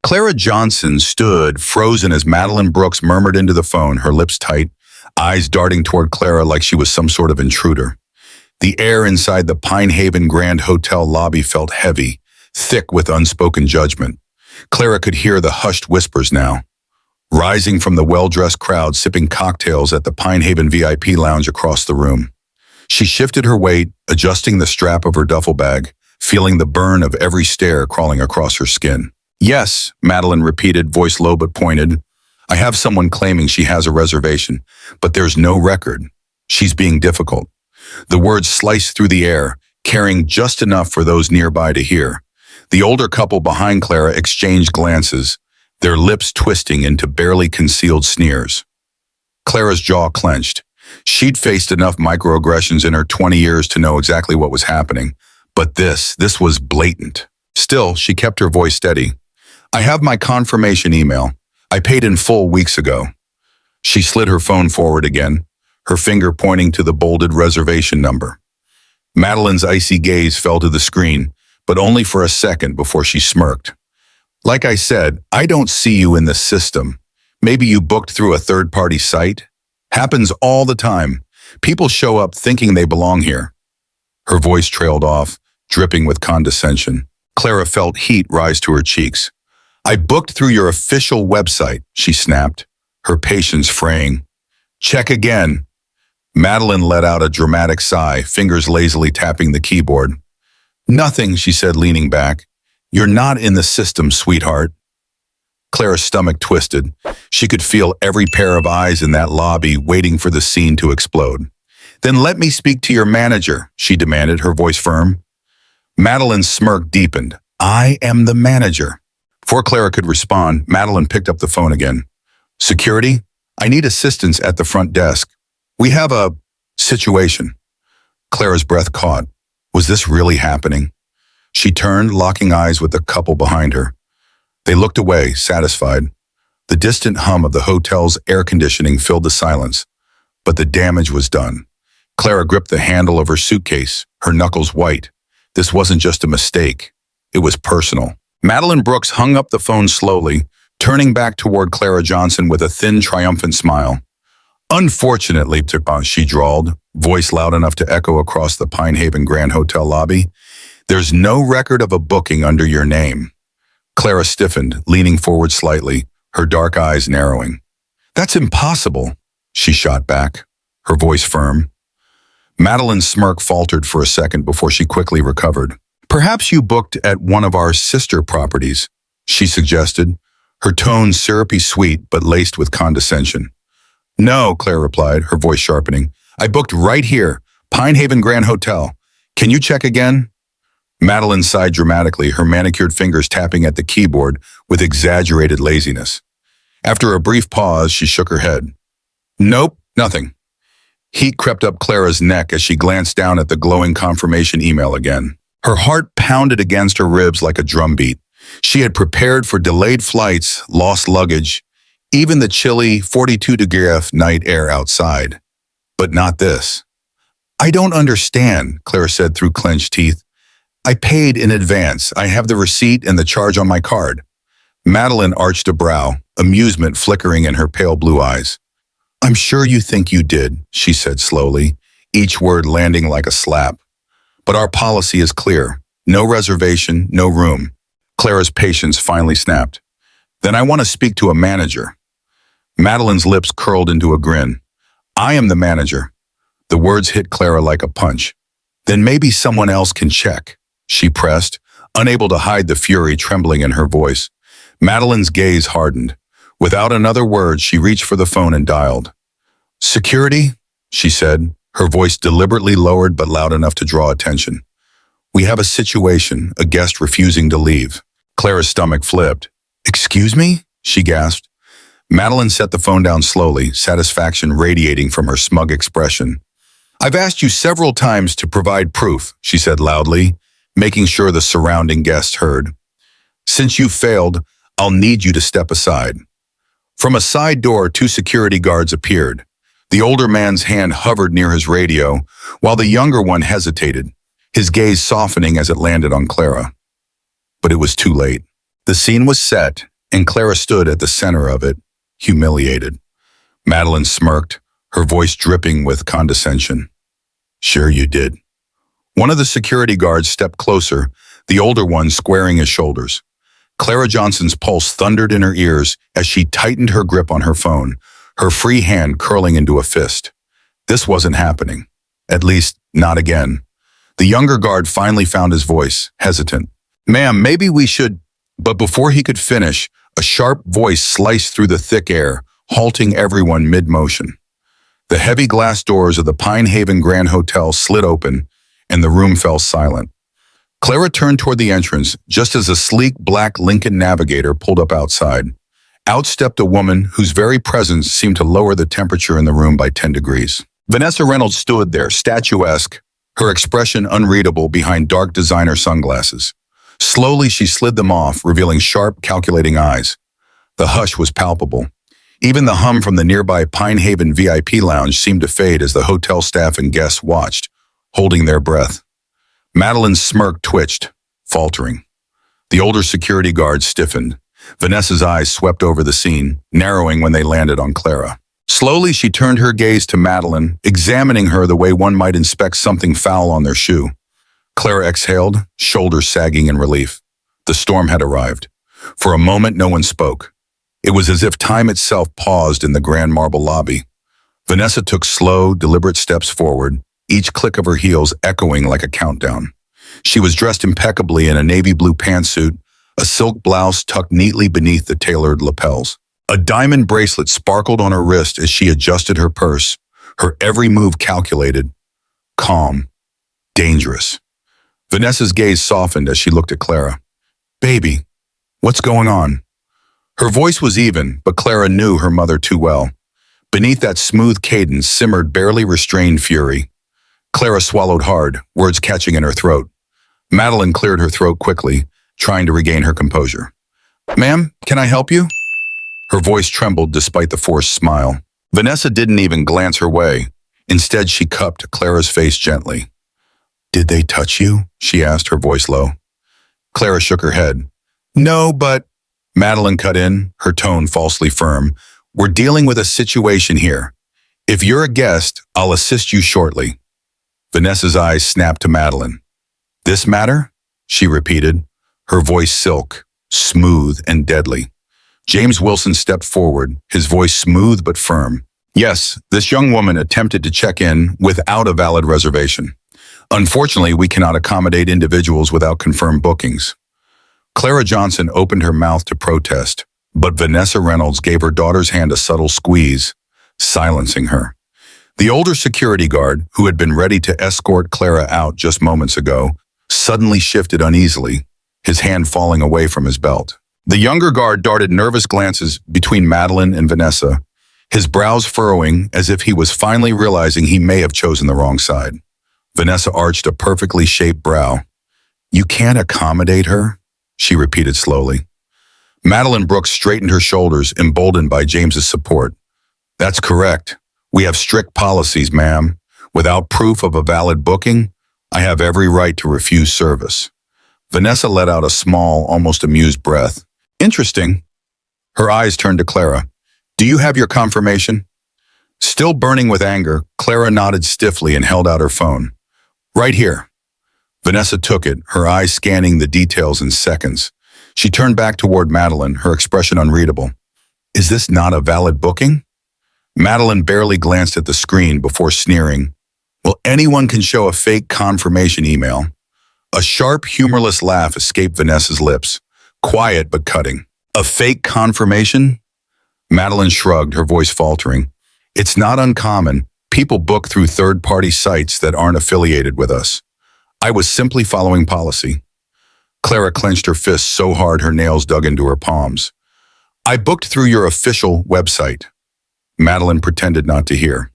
Clara Johnson stood, frozen as Madeline Brooks murmured into the phone, her lips tight, eyes darting toward Clara like she was some sort of intruder. The air inside the Pine Haven Grand Hotel lobby felt heavy, thick with unspoken judgment. Clara could hear the hushed whispers now, rising from the well-dressed crowd sipping cocktails at the Pine Haven VIP lounge across the room. She shifted her weight, adjusting the strap of her duffel bag, feeling the burn of every stare crawling across her skin. "Yes," Madeline repeated, voice low but pointed. "I have someone claiming she has a reservation, but there's no record. She's being difficult." The words sliced through the air, carrying just enough for those nearby to hear. The older couple behind Clara exchanged glances, their lips twisting into barely concealed sneers. Clara's jaw clenched. She'd faced enough microaggressions in her 20 years to know exactly what was happening, but this was blatant. Still, she kept her voice steady. "I have my confirmation email. I paid in full weeks ago." She slid her phone forward again, her finger pointing to the bolded reservation number. Madeline's icy gaze fell to the screen, but only for a second before she smirked. "Like I said, I don't see you in the system. Maybe you booked through a third-party site? Happens all the time. People show up thinking they belong here." Her voice trailed off, dripping with condescension. Clara felt heat rise to her cheeks. "I booked through your official website," she snapped, her patience fraying. "Check again." Madeline let out a dramatic sigh, fingers lazily tapping the keyboard. "Nothing," she said, leaning back. "You're not in the system, sweetheart." Clara's stomach twisted. She could feel every pair of eyes in that lobby waiting for the scene to explode. "Then let me speak to your manager," she demanded, her voice firm. Madeline's smirk deepened. "I am the manager." Before Clara could respond, Madeline picked up the phone again. "Security? I need assistance at the front desk. We have a situation." Clara's breath caught. Was this really happening? She turned, locking eyes with the couple behind her. They looked away, satisfied. The distant hum of the hotel's air conditioning filled the silence, but the damage was done. Clara gripped the handle of her suitcase, her knuckles white. This wasn't just a mistake. It was personal. Madeline Brooks hung up the phone slowly, turning back toward Clara Johnson with a thin, triumphant smile. "Unfortunately," she drawled, voice loud enough to echo across the Pine Haven Grand Hotel lobby, "there's no record of a booking under your name." Clara stiffened, leaning forward slightly, her dark eyes narrowing. "That's impossible," she shot back, her voice firm. Madeline's smirk faltered for a second before she quickly recovered. "Perhaps you booked at one of our sister properties," she suggested, her tone syrupy sweet but laced with condescension. "No," Claire replied, her voice sharpening. "I booked right here, Pine Haven Grand Hotel. Can you check again?" Madeline sighed dramatically, her manicured fingers tapping at the keyboard with exaggerated laziness. After a brief pause, she shook her head. "Nope, nothing." Heat crept up Clara's neck as she glanced down at the glowing confirmation email again. Her heart pounded against her ribs like a drumbeat. She had prepared for delayed flights, lost luggage, even the chilly 42-degree night air outside. But not this. "I don't understand," Clara said through clenched teeth. "I paid in advance. I have the receipt and the charge on my card." Madeline arched a brow, amusement flickering in her pale blue eyes. "I'm sure you think you did," she said slowly, each word landing like a slap. "But our policy is clear. No reservation, no room." Clara's patience finally snapped. "Then I want to speak to a manager." Madeline's lips curled into a grin. "I am the manager." The words hit Clara like a punch. "Then maybe someone else can check," she pressed, unable to hide the fury trembling in her voice. Madeline's gaze hardened. Without another word, she reached for the phone and dialed. "Security?" she said, her voice deliberately lowered but loud enough to draw attention. "We have a situation, a guest refusing to leave." Clara's stomach flipped. "Excuse me?" she gasped. Madeline set the phone down slowly, satisfaction radiating from her smug expression. "I've asked you several times to provide proof," she said loudly, making sure the surrounding guests heard. "Since you failed, I'll need you to step aside." From a side door, 2 security guards appeared. The older man's hand hovered near his radio, while the younger one hesitated, his gaze softening as it landed on Clara. But it was too late. The scene was set, and Clara stood at the center of it, humiliated. Madeline smirked, her voice dripping with condescension. Sure you did. One of the security guards stepped closer, the older one squaring his shoulders. Clara Johnson's pulse thundered in her ears as she tightened her grip on her phone, her free hand curling into a fist. This wasn't happening. At least, not again. The younger guard finally found his voice, hesitant. Ma'am, maybe we should... But before he could finish, a sharp voice sliced through the thick air, halting everyone mid-motion. The heavy glass doors of the Pine Haven Grand Hotel slid open, and the room fell silent. Clara turned toward the entrance just as a sleek black Lincoln Navigator pulled up outside. Out stepped a woman whose very presence seemed to lower the temperature in the room by 10 degrees. Vanessa Reynolds stood there, statuesque, her expression unreadable behind dark designer sunglasses. Slowly, she slid them off, revealing sharp, calculating eyes. The hush was palpable. Even the hum from the nearby Pine Haven VIP lounge seemed to fade as the hotel staff and guests watched, holding their breath. Madeline's smirk twitched, faltering. The older security guard stiffened. Vanessa's eyes swept over the scene, narrowing when they landed on Clara. Slowly, she turned her gaze to Madeline, examining her the way one might inspect something foul on their shoe. Clara exhaled, shoulders sagging in relief. The storm had arrived. For a moment, no one spoke. It was as if time itself paused in the grand marble lobby. Vanessa took slow, deliberate steps forward, each click of her heels echoing like a countdown. She was dressed impeccably in a navy blue pantsuit, a silk blouse tucked neatly beneath the tailored lapels. A diamond bracelet sparkled on her wrist as she adjusted her purse, her every move calculated, calm, dangerous. Vanessa's gaze softened as she looked at Clara. Baby, what's going on? Her voice was even, but Clara knew her mother too well. Beneath that smooth cadence simmered barely restrained fury. Clara swallowed hard, words catching in her throat. Madeline cleared her throat quickly, trying to regain her composure. Ma'am, can I help you? Her voice trembled despite the forced smile. Vanessa didn't even glance her way. Instead, she cupped Clara's face gently. Did they touch you? She asked, her voice low. Clara shook her head. No, but... Madeline cut in, her tone falsely firm. We're dealing with a situation here. If you're a guest, I'll assist you shortly. Vanessa's eyes snapped to Madeline. This matter? She repeated, her voice silk, smooth and deadly. James Wilson stepped forward, his voice smooth but firm. Yes, this young woman attempted to check in without a valid reservation. Unfortunately, we cannot accommodate individuals without confirmed bookings. Clara Johnson opened her mouth to protest, but Vanessa Reynolds gave her daughter's hand a subtle squeeze, silencing her. The older security guard, who had been ready to escort Clara out just moments ago, suddenly shifted uneasily, his hand falling away from his belt. The younger guard darted nervous glances between Madeline and Vanessa, his brows furrowing as if he was finally realizing he may have chosen the wrong side. Vanessa arched a perfectly shaped brow. You can't accommodate her? She repeated slowly. Madeline Brooks straightened her shoulders, emboldened by James's support. That's correct. We have strict policies, ma'am. Without proof of a valid booking, I have every right to refuse service. Vanessa let out a small, almost amused breath. Interesting. Her eyes turned to Clara. Do you have your confirmation? Still burning with anger, Clara nodded stiffly and held out her phone. Right here. Vanessa took it, her eyes scanning the details in seconds. She turned back toward Madeline, her expression unreadable. Is this not a valid booking? Madeline barely glanced at the screen before sneering. Well, anyone can show a fake confirmation email. A sharp, humorless laugh escaped Vanessa's lips, quiet but cutting. A fake confirmation? Madeline shrugged, her voice faltering. It's not uncommon. People book through third-party sites that aren't affiliated with us. I was simply following policy. Clara clenched her fists so hard her nails dug into her palms. I booked through your official website. Madeline pretended not to hear.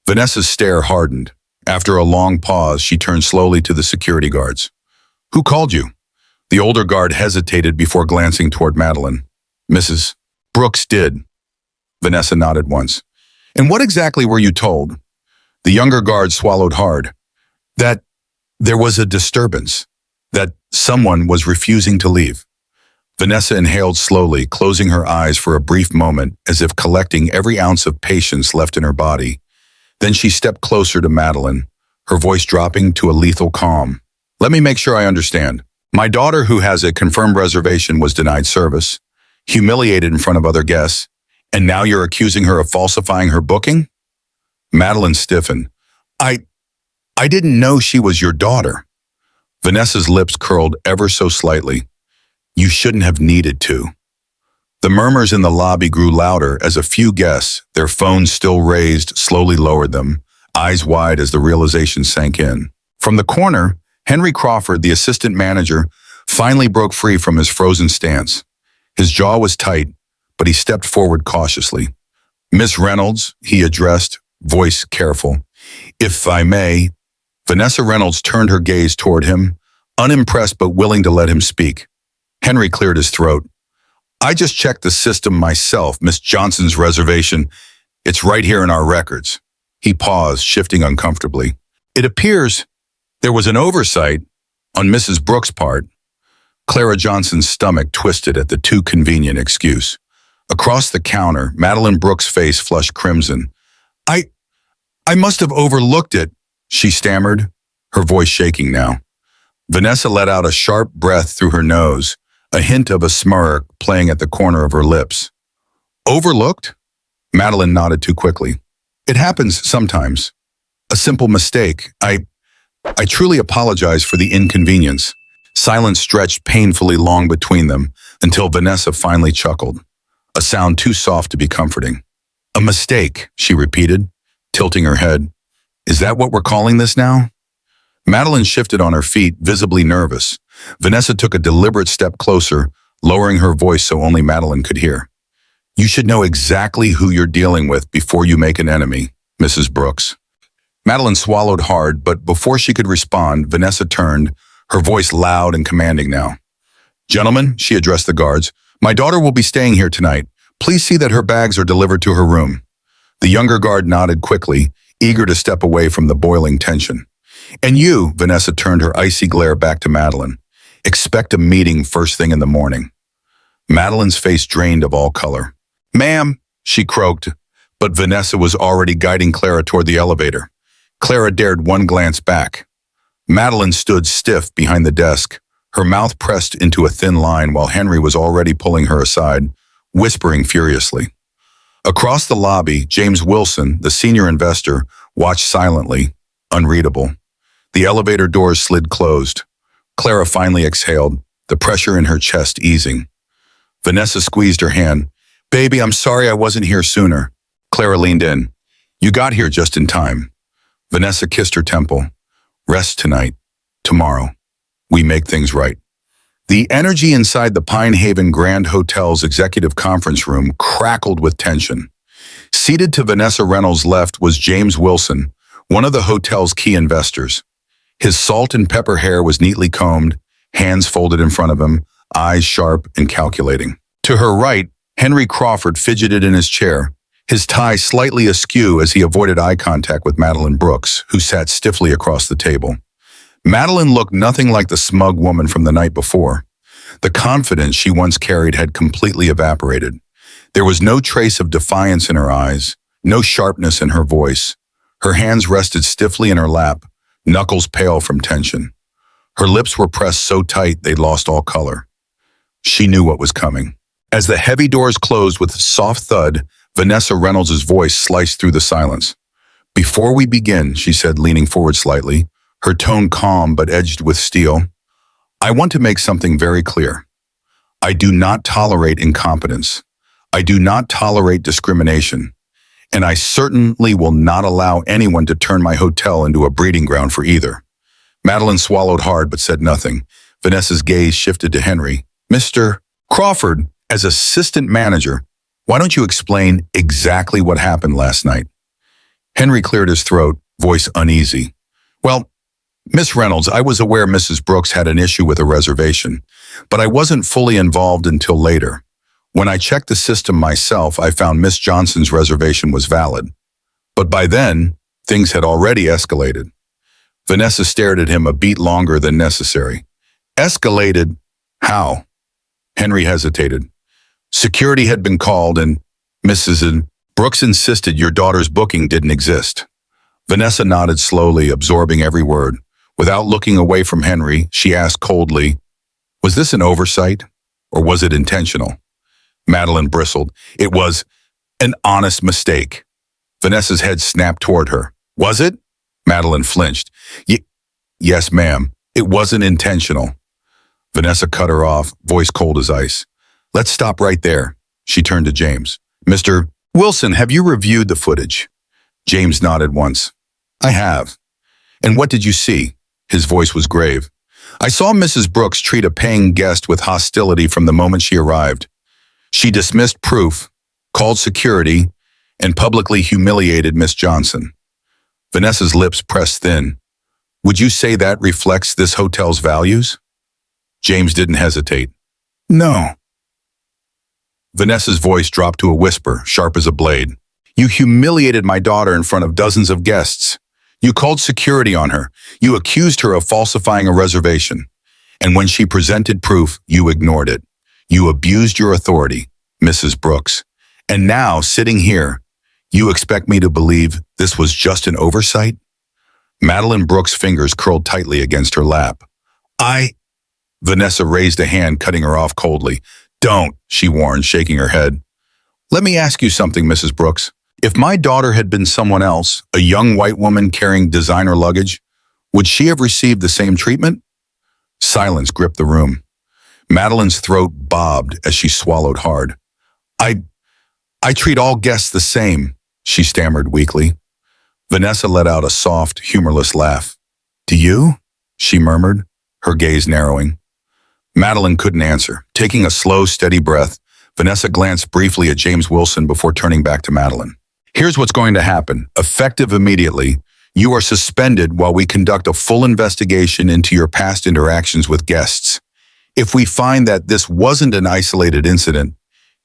Vanessa's stare hardened. After a long pause, she turned slowly to the security guards. Who called you? The older guard hesitated before glancing toward Madeline. Mrs. Brooks did. Vanessa nodded once. And what exactly were you told? The younger guard swallowed hard. That there was a disturbance. That someone was refusing to leave. Vanessa inhaled slowly, closing her eyes for a brief moment as if collecting every ounce of patience left in her body. Then she stepped closer to Madeline, her voice dropping to a lethal calm. Let me make sure I understand. My daughter, who has a confirmed reservation, was denied service, humiliated in front of other guests, and now you're accusing her of falsifying her booking? Madeline stiffened. I didn't know she was your daughter. Vanessa's lips curled ever so slightly. You shouldn't have needed to. The murmurs in the lobby grew louder as a few guests, their phones still raised, slowly lowered them, eyes wide as the realization sank in. From the corner, Henry Crawford, the assistant manager, finally broke free from his frozen stance. His jaw was tight, but he stepped forward cautiously. Miss Reynolds, he addressed, voice careful. If I may. Vanessa Reynolds turned her gaze toward him, unimpressed but willing to let him speak. Henry cleared his throat. I just checked the system myself, Miss Johnson's reservation. It's right here in our records. He paused, shifting uncomfortably. It appears there was an oversight on Mrs. Brooks' part. Clara Johnson's stomach twisted at the too convenient excuse. Across the counter, Madeline Brooks' face flushed crimson. I must have overlooked it, she stammered, her voice shaking now. Vanessa let out a sharp breath through her nose, a hint of a smirk playing at the corner of her lips. Overlooked? Madeline nodded too quickly. It happens sometimes. A simple mistake. I truly apologize for the inconvenience. Silence stretched painfully long between them until Vanessa finally chuckled, a sound too soft to be comforting. A mistake, she repeated, tilting her head. Is that what we're calling this now? Madeline shifted on her feet, visibly nervous. Vanessa took a deliberate step closer, lowering her voice so only Madeline could hear. You should know exactly who you're dealing with before you make an enemy, Mrs. Brooks. Madeline swallowed hard, but before she could respond, Vanessa turned, her voice loud and commanding now. Gentlemen, she addressed the guards, my daughter will be staying here tonight. Please see that her bags are delivered to her room. The younger guard nodded quickly, eager to step away from the boiling tension. And you, Vanessa turned her icy glare back to Madeline. Expect a meeting first thing in the morning. Madeline's face drained of all color. Ma'am, she croaked, but Vanessa was already guiding Clara toward the elevator. Clara dared one glance back. Madeline stood stiff behind the desk, her mouth pressed into a thin line while Henry was already pulling her aside, whispering furiously. Across the lobby, James Wilson, the senior investor, watched silently, unreadable. The elevator doors slid closed. Clara finally exhaled, the pressure in her chest easing. Vanessa squeezed her hand. Baby, I'm sorry I wasn't here sooner. Clara leaned in. You got here just in time. Vanessa kissed her temple. Rest tonight. Tomorrow. We make things right. The energy inside the Pine Haven Grand Hotel's executive conference room crackled with tension. Seated to Vanessa Reynolds' left was James Wilson, one of the hotel's key investors. His salt and pepper hair was neatly combed, hands folded in front of him, eyes sharp and calculating. To her right, Henry Crawford fidgeted in his chair, his tie slightly askew as he avoided eye contact with Madeline Brooks, who sat stiffly across the table. Madeline looked nothing like the smug woman from the night before. The confidence she once carried had completely evaporated. There was no trace of defiance in her eyes, no sharpness in her voice. Her hands rested stiffly in her lap, knuckles pale from tension. Her lips were pressed so tight they'd lost all color. She knew what was coming. As the heavy doors closed with a soft thud, Vanessa Reynolds' voice sliced through the silence. Before we begin, she said, leaning forward slightly, her tone calm but edged with steel, I want to make something very clear. I do not tolerate incompetence. I do not tolerate discrimination. And I certainly will not allow anyone to turn my hotel into a breeding ground for either. Madeline swallowed hard but said nothing. Vanessa's gaze shifted to Henry. Mr. Crawford, as assistant manager, why don't you explain exactly what happened last night? Henry cleared his throat, voice uneasy. Well, Miss Reynolds, I was aware Mrs. Brooks had an issue with a reservation, but I wasn't fully involved until later. When I checked the system myself, I found Miss Johnson's reservation was valid. But by then, things had already escalated. Vanessa stared at him a beat longer than necessary. Escalated? How? Henry hesitated. Security had been called and Mrs. Brooks insisted your daughter's booking didn't exist. Vanessa nodded slowly, absorbing every word. Without looking away from Henry, she asked coldly, was this an oversight or was it intentional? Madeline bristled. It was an honest mistake. Vanessa's head snapped toward her. Was it? Madeline flinched. Yes, ma'am. It wasn't intentional. Vanessa cut her off, voice cold as ice. Let's stop right there. She turned to James. Mr. Wilson, have you reviewed the footage? James nodded once. I have. And what did you see? His voice was grave. I saw Mrs. Brooks treat a paying guest with hostility from the moment she arrived. She dismissed proof, called security, and publicly humiliated Miss Johnson. Vanessa's lips pressed thin. Would you say that reflects this hotel's values? James didn't hesitate. No. Vanessa's voice dropped to a whisper, sharp as a blade. You humiliated my daughter in front of dozens of guests. You called security on her. You accused her of falsifying a reservation. And when she presented proof, you ignored it. You abused your authority, Mrs. Brooks. And now, sitting here, you expect me to believe this was just an oversight? Madeline Brooks' fingers curled tightly against her lap. Vanessa raised a hand, cutting her off coldly. Don't, she warned, shaking her head. Let me ask you something, Mrs. Brooks. If my daughter had been someone else, a young white woman carrying designer luggage, would she have received the same treatment? Silence gripped the room. Madeline's throat bobbed as she swallowed hard. I treat all guests the same, she stammered weakly. Vanessa let out a soft, humorless laugh. Do you? She murmured, her gaze narrowing. Madeline couldn't answer. Taking a slow, steady breath, Vanessa glanced briefly at James Wilson before turning back to Madeline. Here's what's going to happen. Effective immediately, you are suspended while we conduct a full investigation into your past interactions with guests. If we find that this wasn't an isolated incident,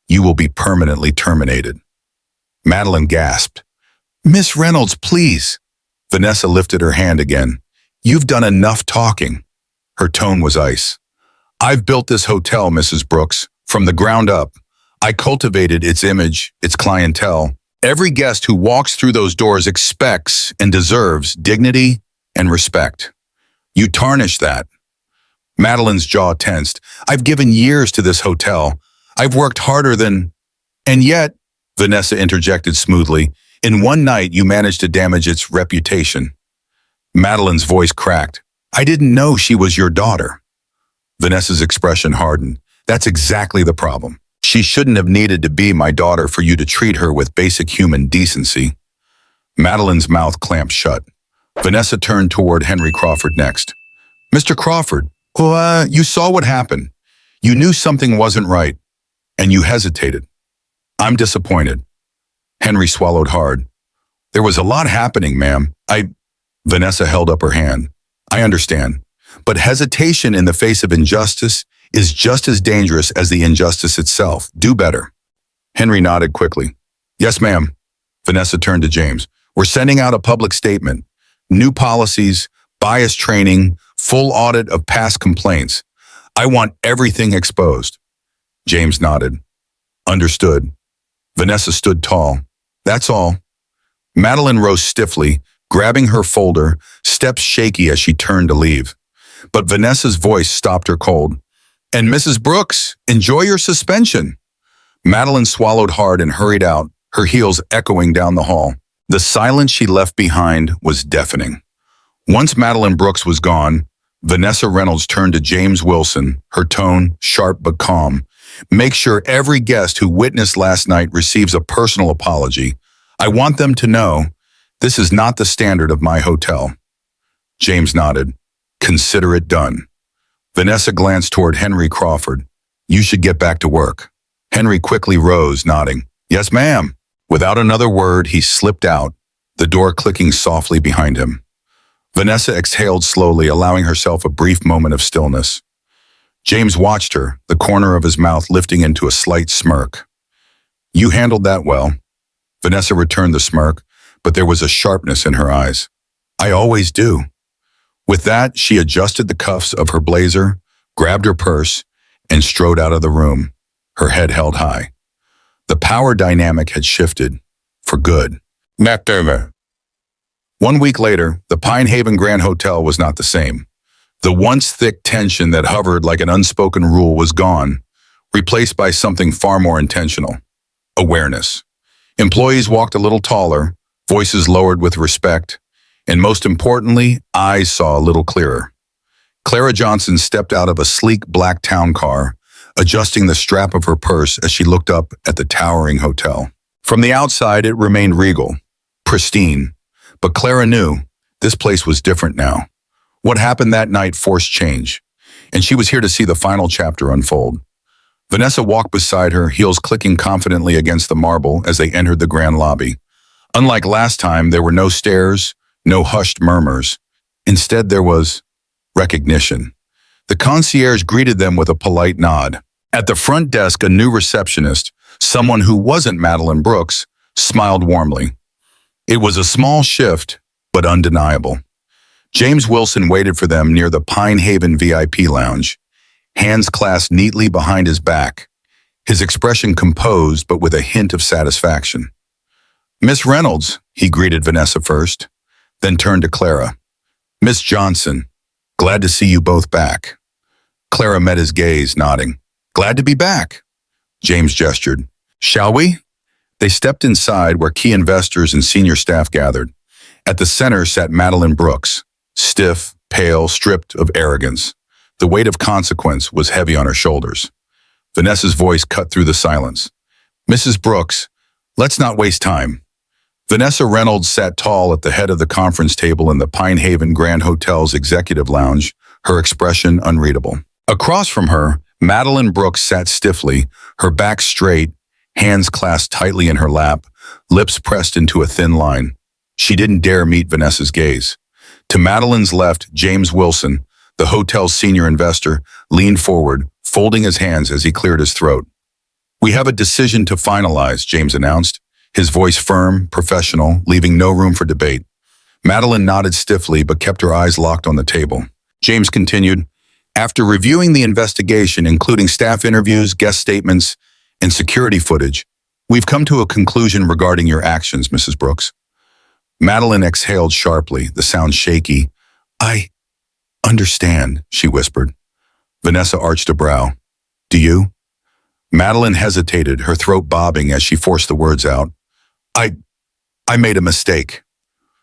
you will be permanently terminated. Madeline gasped. Miss Reynolds, please. Vanessa lifted her hand again. You've done enough talking. Her tone was ice. I've built this hotel, Mrs. Brooks, from the ground up. I cultivated its image, its clientele. Every guest who walks through those doors expects and deserves dignity and respect. You tarnish that. Madeline's jaw tensed. I've given years to this hotel. I've worked harder than... And yet, Vanessa interjected smoothly, in one night you managed to damage its reputation. Madeline's voice cracked. I didn't know she was your daughter. Vanessa's expression hardened. That's exactly the problem. She shouldn't have needed to be my daughter for you to treat her with basic human decency. Madeline's mouth clamped shut. Vanessa turned toward Henry Crawford next. Mr. Crawford, you saw what happened. You knew something wasn't right, and you hesitated. I'm disappointed. Henry swallowed hard. There was a lot happening, ma'am. Vanessa held up her hand. I understand. But hesitation in the face of injustice is just as dangerous as the injustice itself. Do better. Henry nodded quickly. Yes, ma'am. Vanessa turned to James. We're sending out a public statement. New policies, bias training, full audit of past complaints. I want everything exposed. James nodded. Understood. Vanessa stood tall. That's all. Madeline rose stiffly, grabbing her folder, steps shaky as she turned to leave. But Vanessa's voice stopped her cold. And Mrs. Brooks, enjoy your suspension. Madeline swallowed hard and hurried out, her heels echoing down the hall. The silence she left behind was deafening. Once Madeline Brooks was gone, Vanessa Reynolds turned to James Wilson, her tone sharp but calm. Make sure every guest who witnessed last night receives a personal apology. I want them to know this is not the standard of my hotel. James nodded. Consider it done. Vanessa glanced toward Henry Crawford. You should get back to work. Henry quickly rose, nodding. Yes, ma'am. Without another word, he slipped out, the door clicking softly behind him. Vanessa exhaled slowly, allowing herself a brief moment of stillness. James watched her, the corner of his mouth lifting into a slight smirk. You handled that well. Vanessa returned the smirk, but there was a sharpness in her eyes. I always do. With that, she adjusted the cuffs of her blazer, grabbed her purse, and strode out of the room, her head held high. The power dynamic had shifted, for good. Matt Dermer. 1 week later, the Pine Haven Grand Hotel was not the same. The once thick tension that hovered like an unspoken rule was gone, replaced by something far more intentional: awareness. Employees walked a little taller, voices lowered with respect, and most importantly, eyes saw a little clearer. Clara Johnson stepped out of a sleek black town car, adjusting the strap of her purse as she looked up at the towering hotel. From the outside, it remained regal, pristine, but Clara knew this place was different now. What happened that night forced change, and she was here to see the final chapter unfold. Vanessa walked beside her, heels clicking confidently against the marble as they entered the grand lobby. Unlike last time, there were no stares, no hushed murmurs. Instead, there was recognition. The concierge greeted them with a polite nod. At the front desk, a new receptionist, someone who wasn't Madeline Brooks, smiled warmly. It was a small shift, but undeniable. James Wilson waited for them near the Pine Haven VIP lounge, hands clasped neatly behind his back, his expression composed but with a hint of satisfaction. "Miss Reynolds," he greeted Vanessa first, then turned to Clara. "Miss Johnson, glad to see you both back." Clara met his gaze, nodding. "Glad to be back." James gestured. "Shall we?" They stepped inside where key investors and senior staff gathered. At the center sat Madeline Brooks, stiff, pale, stripped of arrogance. The weight of consequence was heavy on her shoulders. Vanessa's voice cut through the silence. "Mrs. Brooks, let's not waste time." Vanessa Reynolds sat tall at the head of the conference table in the Pine Haven Grand Hotel's executive lounge, her expression unreadable. Across from her, Madeline Brooks sat stiffly, her back straight, hands clasped tightly in her lap, lips pressed into a thin line. She didn't dare meet Vanessa's gaze. To Madeline's left, James Wilson, the hotel's senior investor, leaned forward, folding his hands as he cleared his throat. "We have a decision to finalize," James announced, his voice firm, professional, leaving no room for debate. Madeline nodded stiffly but kept her eyes locked on the table. James continued, "After reviewing the investigation, including staff interviews, guest statements, and security footage, we've come to a conclusion regarding your actions, Mrs. Brooks." Madeline exhaled sharply, the sound shaky. "I understand," she whispered. Vanessa arched a brow. "Do you?" Madeline hesitated, her throat bobbing as she forced the words out. I made a mistake."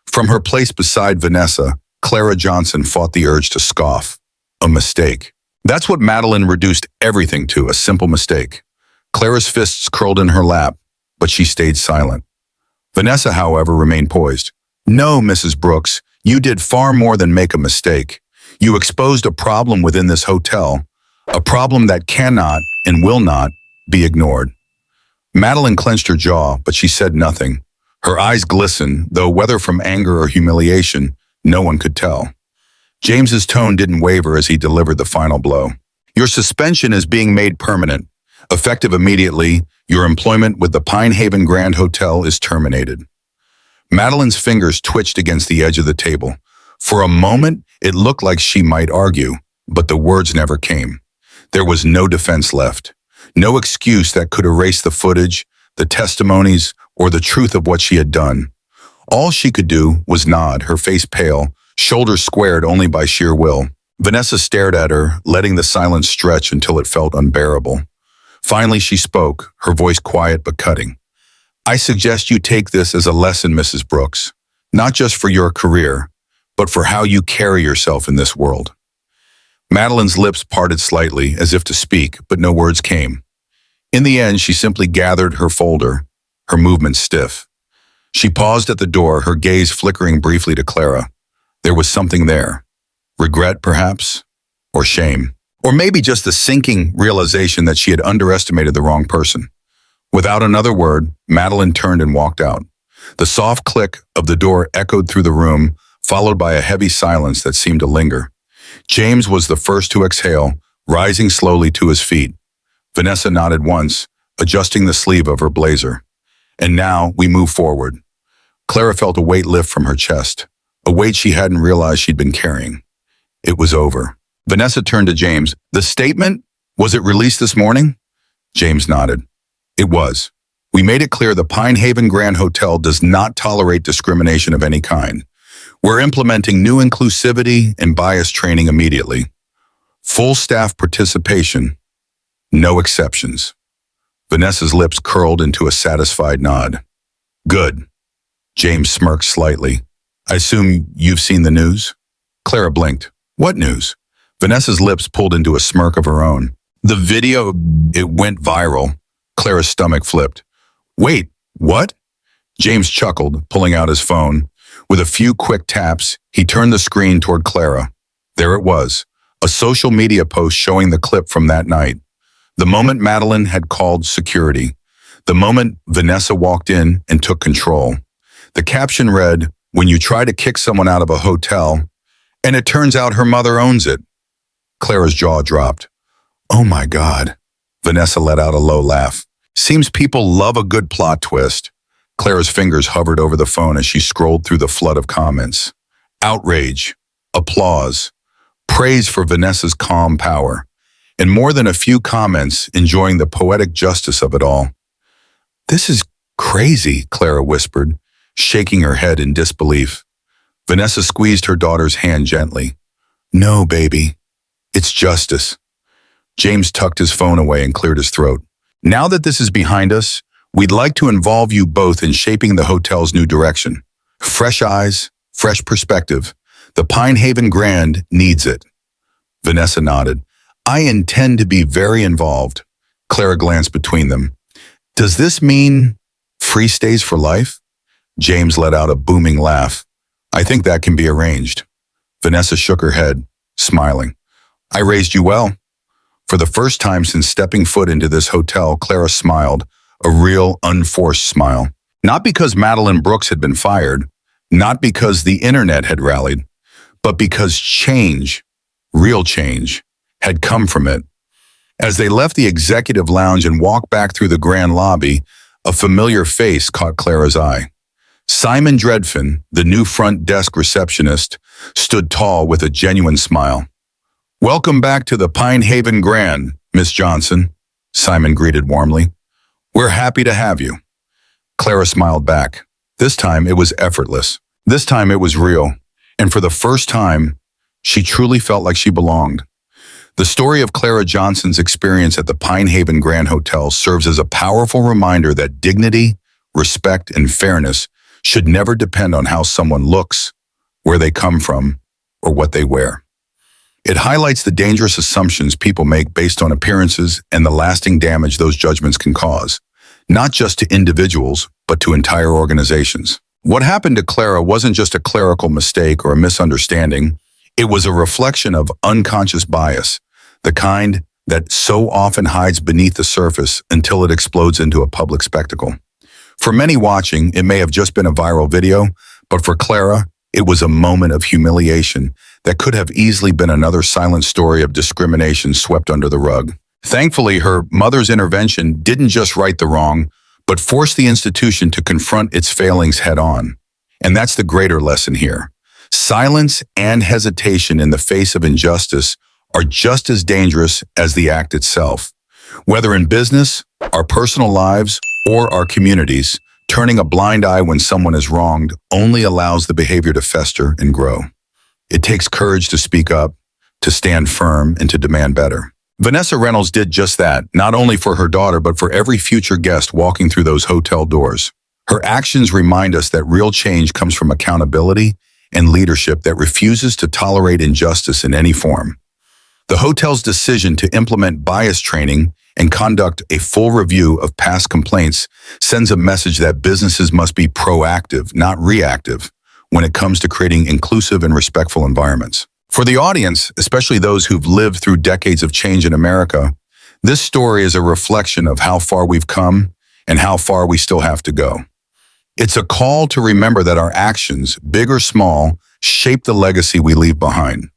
From her place beside Vanessa, Clara Johnson fought the urge to scoff. A mistake. That's what Madeline reduced everything to, a simple mistake. Clara's fists curled in her lap, but she stayed silent. Vanessa, however, remained poised. "No, Mrs. Brooks, you did far more than make a mistake. You exposed a problem within this hotel, a problem that cannot and will not be ignored." Madeline clenched her jaw, but she said nothing. Her eyes glistened, though whether from anger or humiliation, no one could tell. James's tone didn't waver as he delivered the final blow. "Your suspension is being made permanent. Effective immediately, your employment with the Pine Haven Grand Hotel is terminated." Madeline's fingers twitched against the edge of the table. For a moment, it looked like she might argue, but the words never came. There was no defense left, no excuse that could erase the footage, the testimonies, or the truth of what she had done. All she could do was nod, her face pale, shoulders squared only by sheer will. Vanessa stared at her, letting the silence stretch until it felt unbearable. Finally, she spoke, her voice quiet but cutting. "I suggest you take this as a lesson, Mrs. Brooks, not just for your career, but for how you carry yourself in this world." Madeline's lips parted slightly, as if to speak, but no words came. In the end, she simply gathered her folder, her movements stiff. She paused at the door, her gaze flickering briefly to Clara. There was something there. Regret, perhaps, or shame. Or maybe just the sinking realization that she had underestimated the wrong person. Without another word, Madeline turned and walked out. The soft click of the door echoed through the room, followed by a heavy silence that seemed to linger. James was the first to exhale, rising slowly to his feet. Vanessa nodded once, adjusting the sleeve of her blazer. "And now we move forward." Clara felt a weight lift from her chest, a weight she hadn't realized she'd been carrying. It was over. Vanessa turned to James. "The statement? Was it released this morning? James nodded. It was. We made it clear the Pine Haven Grand Hotel does not tolerate discrimination of any kind. We're implementing new inclusivity and bias training immediately. Full staff participation, no exceptions. Vanessa's lips curled into a satisfied nod. Good. James smirked slightly. I assume you've seen the news? Clara blinked. What news? Vanessa's lips pulled into a smirk of her own. The video, it went viral. Clara's stomach flipped. Wait, what? James chuckled, pulling out his phone. With a few quick taps, he turned the screen toward Clara. There it was, a social media post showing the clip from that night. The moment Madeline had called security. The moment Vanessa walked in and took control. The caption read, "When you try to kick someone out of a hotel, and it turns out her mother owns it." Clara's jaw dropped. Oh my God. Vanessa let out a low laugh. Seems people love a good plot twist. Clara's fingers hovered over the phone as she scrolled through the flood of comments. Outrage, applause, praise for Vanessa's calm power, and more than a few comments enjoying the poetic justice of it all. This is crazy, Clara whispered, shaking her head in disbelief. Vanessa squeezed her daughter's hand gently. No, baby, it's justice. James tucked his phone away and cleared his throat. Now that this is behind us, we'd like to involve you both in shaping the hotel's new direction. Fresh eyes, fresh perspective. The Pine Haven Grand needs it. Vanessa nodded. I intend to be very involved. Clara glanced between them. Does this mean free stays for life? James let out a booming laugh. I think that can be arranged. Vanessa shook her head, smiling. I raised you well. For the first time since stepping foot into this hotel, Clara smiled, a real, unforced smile. Not because Madeline Brooks had been fired, not because the internet had rallied, but because change, real change, had come from it. As they left the executive lounge and walked back through the grand lobby, a familiar face caught Clara's eye. Simon Dredfin, the new front desk receptionist, stood tall with a genuine smile. Welcome back to the Pine Haven Grand, Miss Johnson, Simon greeted warmly. We're happy to have you. Clara smiled back. This time it was effortless. This time it was real. And for the first time, she truly felt like she belonged. The story of Clara Johnson's experience at the Pine Haven Grand Hotel serves as a powerful reminder that dignity, respect, and fairness should never depend on how someone looks, where they come from, or what they wear. It highlights the dangerous assumptions people make based on appearances and the lasting damage those judgments can cause, not just to individuals, but to entire organizations. What happened to Clara wasn't just a clerical mistake or a misunderstanding. It was a reflection of unconscious bias, the kind that so often hides beneath the surface until it explodes into a public spectacle. For many watching, it may have just been a viral video, but for Clara, it was a moment of humiliation that could have easily been another silent story of discrimination swept under the rug. Thankfully, her mother's intervention didn't just right the wrong, but forced the institution to confront its failings head-on. And that's the greater lesson here. Silence and hesitation in the face of injustice are just as dangerous as the act itself. Whether in business, our personal lives, or our communities, turning a blind eye when someone is wronged only allows the behavior to fester and grow. It takes courage to speak up, to stand firm, and to demand better. Vanessa Reynolds did just that, not only for her daughter, but for every future guest walking through those hotel doors. Her actions remind us that real change comes from accountability and leadership that refuses to tolerate injustice in any form. The hotel's decision to implement bias training and conduct a full review of past complaints sends a message that businesses must be proactive, not reactive, when it comes to creating inclusive and respectful environments. For the audience, especially those who've lived through decades of change in America, this story is a reflection of how far we've come and how far we still have to go. It's a call to remember that our actions, big or small, shape the legacy we leave behind.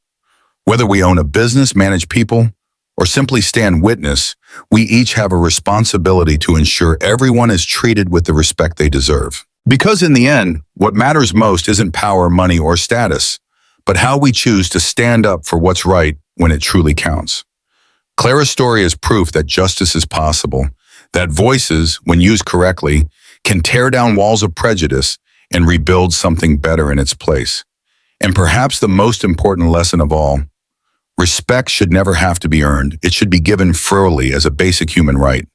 Whether we own a business, manage people, or simply stand witness, we each have a responsibility to ensure everyone is treated with the respect they deserve. Because in the end, what matters most isn't power, money, or status, but how we choose to stand up for what's right when it truly counts. Clara's story is proof that justice is possible, that voices, when used correctly, can tear down walls of prejudice and rebuild something better in its place. And perhaps the most important lesson of all, respect should never have to be earned. It should be given freely as a basic human right.